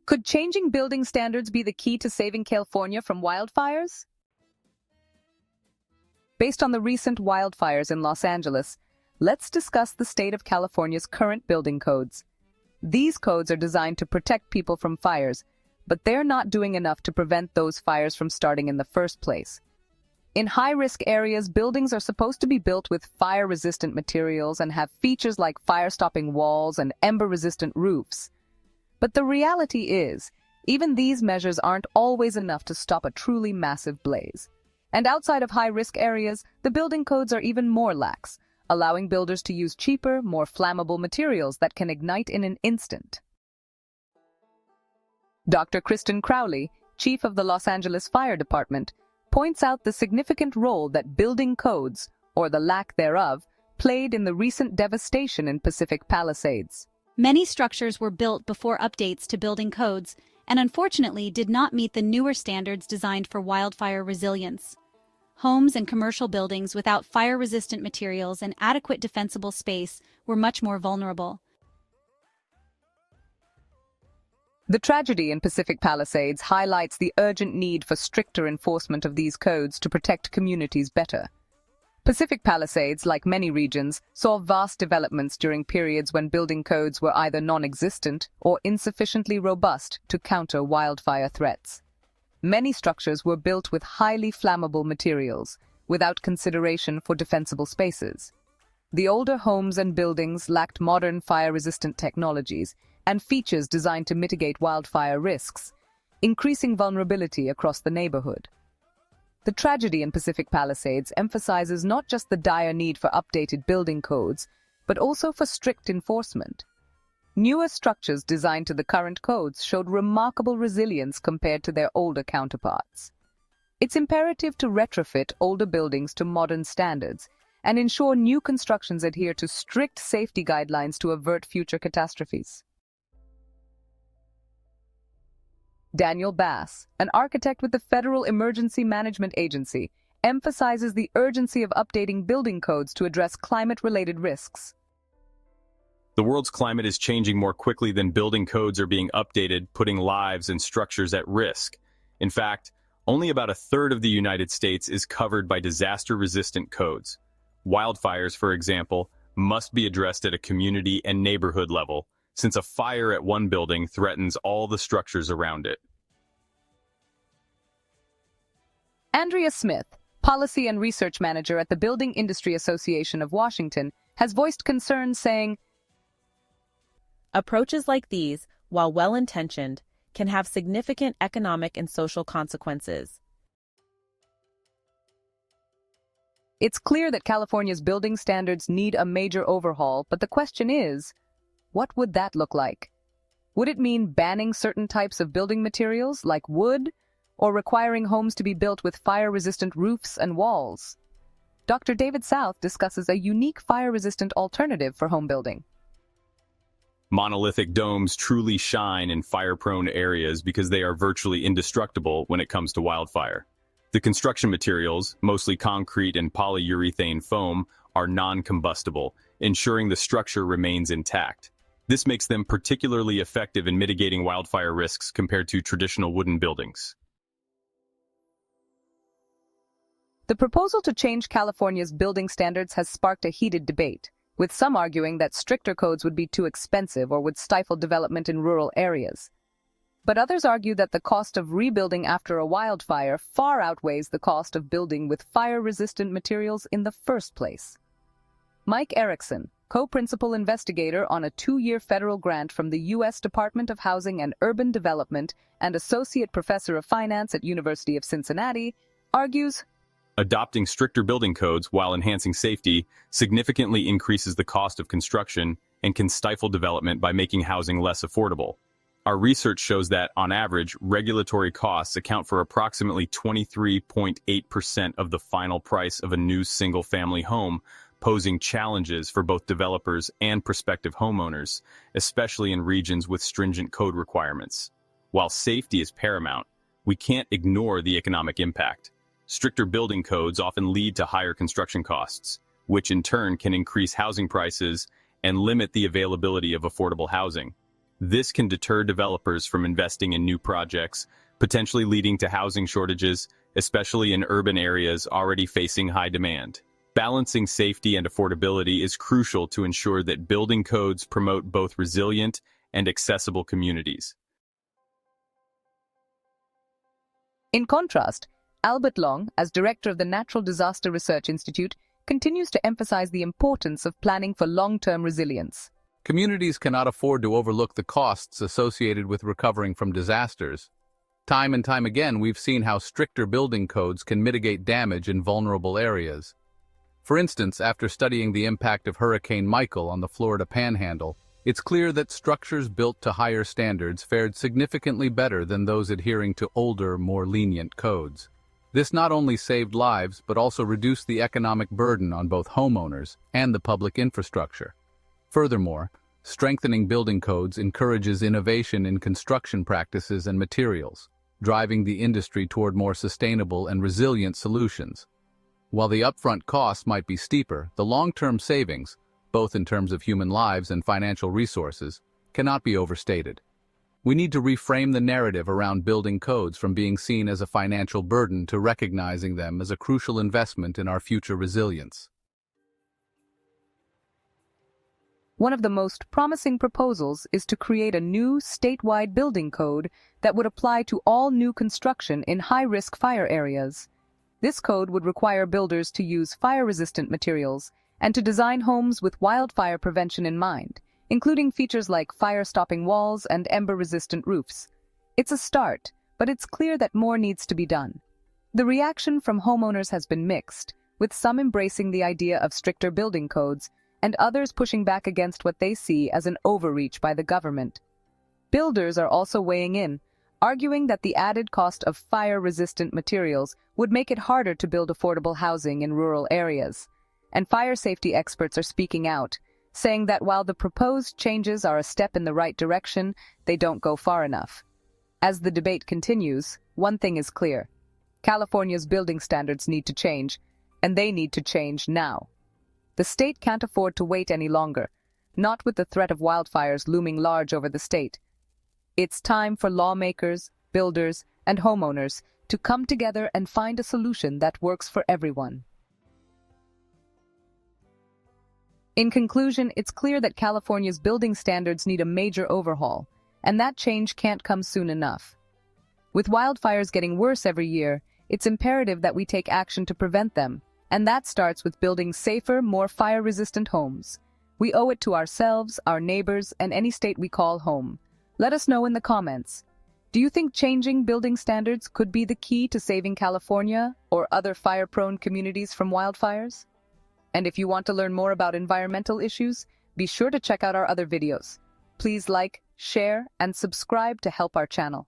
Could changing building standards be the key to saving California from wildfires? Based on the recent wildfires in Los Angeles, let's discuss the state of California's current building codes. These codes are designed to protect people from fires, but they're not doing enough to prevent those fires from starting in the first place. In high-risk areas, buildings are supposed to be built with fire-resistant materials and have features like fire-stopping walls and ember-resistant roofs. But the reality is, even these measures aren't always enough to stop a truly massive blaze. And outside of high-risk areas, the building codes are even more lax, allowing builders to use cheaper, more flammable materials that can ignite in an instant. Dr. Kristen Crowley, chief of the Los Angeles Fire Department, points out the significant role that building codes, or the lack thereof, played in the recent devastation in Pacific Palisades. Many structures were built before updates to building codes, and unfortunately did not meet the newer standards designed for wildfire resilience. Homes and commercial buildings without fire-resistant materials and adequate defensible space were much more vulnerable. The tragedy in Pacific Palisades highlights the urgent need for stricter enforcement of these codes to protect communities better. Pacific Palisades, like many regions, saw vast developments during periods when building codes were either non-existent or insufficiently robust to counter wildfire threats. Many structures were built with highly flammable materials, without consideration for defensible spaces. The older homes and buildings lacked modern fire-resistant technologies and features designed to mitigate wildfire risks, increasing vulnerability across the neighborhood. The tragedy in Pacific Palisades emphasizes not just the dire need for updated building codes, but also for strict enforcement. Newer structures designed to the current codes showed remarkable resilience compared to their older counterparts. It's imperative to retrofit older buildings to modern standards and ensure new constructions adhere to strict safety guidelines to avert future catastrophes. Daniel Bass, an architect with the Federal Emergency Management Agency, emphasizes the urgency of updating building codes to address climate-related risks. The world's climate is changing more quickly than building codes are being updated, putting lives and structures at risk. In fact, only about a third of the United States is covered by disaster-resistant codes. Wildfires, for example, must be addressed at a community and neighborhood level, since a fire at one building threatens all the structures around it. Andrea Smith, Policy and Research Manager at the Building Industry Association of Washington, has voiced concerns saying, "Approaches like these, while well-intentioned, can have significant economic and social consequences." It's clear that California's building standards need a major overhaul, but the question is, what would that look like? Would it mean banning certain types of building materials, like wood, or requiring homes to be built with fire-resistant roofs and walls? Dr. David South discusses a unique fire-resistant alternative for home building. Monolithic domes truly shine in fire-prone areas because they are virtually indestructible when it comes to wildfire. The construction materials, mostly concrete and polyurethane foam, are non-combustible, ensuring the structure remains intact. This makes them particularly effective in mitigating wildfire risks compared to traditional wooden buildings. The proposal to change California's building standards has sparked a heated debate, with some arguing that stricter codes would be too expensive or would stifle development in rural areas. But others argue that the cost of rebuilding after a wildfire far outweighs the cost of building with fire-resistant materials in the first place. Mike Erickson, co-principal investigator on a 2-year federal grant from the U.S. Department of Housing and Urban Development and associate professor of finance at University of Cincinnati, argues, adopting stricter building codes while enhancing safety significantly increases the cost of construction and can stifle development by making housing less affordable. Our research shows that, on average, regulatory costs account for approximately 23.8% of the final price of a new single-family home, posing challenges for both developers and prospective homeowners, especially in regions with stringent code requirements. While safety is paramount, we can't ignore the economic impact. Stricter building codes often lead to higher construction costs, which in turn can increase housing prices and limit the availability of affordable housing. This can deter developers from investing in new projects, potentially leading to housing shortages, especially in urban areas already facing high demand. Balancing safety and affordability is crucial to ensure that building codes promote both resilient and accessible communities. In contrast, Albert Long, as director of the Natural Disaster Research Institute, continues to emphasize the importance of planning for long-term resilience. Communities cannot afford to overlook the costs associated with recovering from disasters. Time and time again, we've seen how stricter building codes can mitigate damage in vulnerable areas. For instance, after studying the impact of Hurricane Michael on the Florida Panhandle, it's clear that structures built to higher standards fared significantly better than those adhering to older, more lenient codes. This not only saved lives, but also reduced the economic burden on both homeowners and the public infrastructure. Furthermore, strengthening building codes encourages innovation in construction practices and materials, driving the industry toward more sustainable and resilient solutions. While the upfront costs might be steeper, the long-term savings, both in terms of human lives and financial resources, cannot be overstated. We need to reframe the narrative around building codes from being seen as a financial burden to recognizing them as a crucial investment in our future resilience. One of the most promising proposals is to create a new statewide building code that would apply to all new construction in high-risk fire areas. This code would require builders to use fire-resistant materials and to design homes with wildfire prevention in mind, including features like fire-stopping walls and ember-resistant roofs. It's a start, but it's clear that more needs to be done. The reaction from homeowners has been mixed, with some embracing the idea of stricter building codes and others pushing back against what they see as an overreach by the government. Builders are also weighing in, arguing that the added cost of fire-resistant materials would make it harder to build affordable housing in rural areas. And fire safety experts are speaking out, saying that while the proposed changes are a step in the right direction, they don't go far enough. As the debate continues, one thing is clear. California's building standards need to change, and they need to change now. The state can't afford to wait any longer, not with the threat of wildfires looming large over the state. It's time for lawmakers, builders, and homeowners to come together and find a solution that works for everyone. In conclusion, it's clear that California's building standards need a major overhaul, and that change can't come soon enough. With wildfires getting worse every year, it's imperative that we take action to prevent them, and that starts with building safer, more fire-resistant homes. We owe it to ourselves, our neighbors, and any state we call home. Let us know in the comments. Do you think changing building standards could be the key to saving California or other fire-prone communities from wildfires? And if you want to learn more about environmental issues, be sure to check out our other videos. Please like, share, and subscribe to help our channel.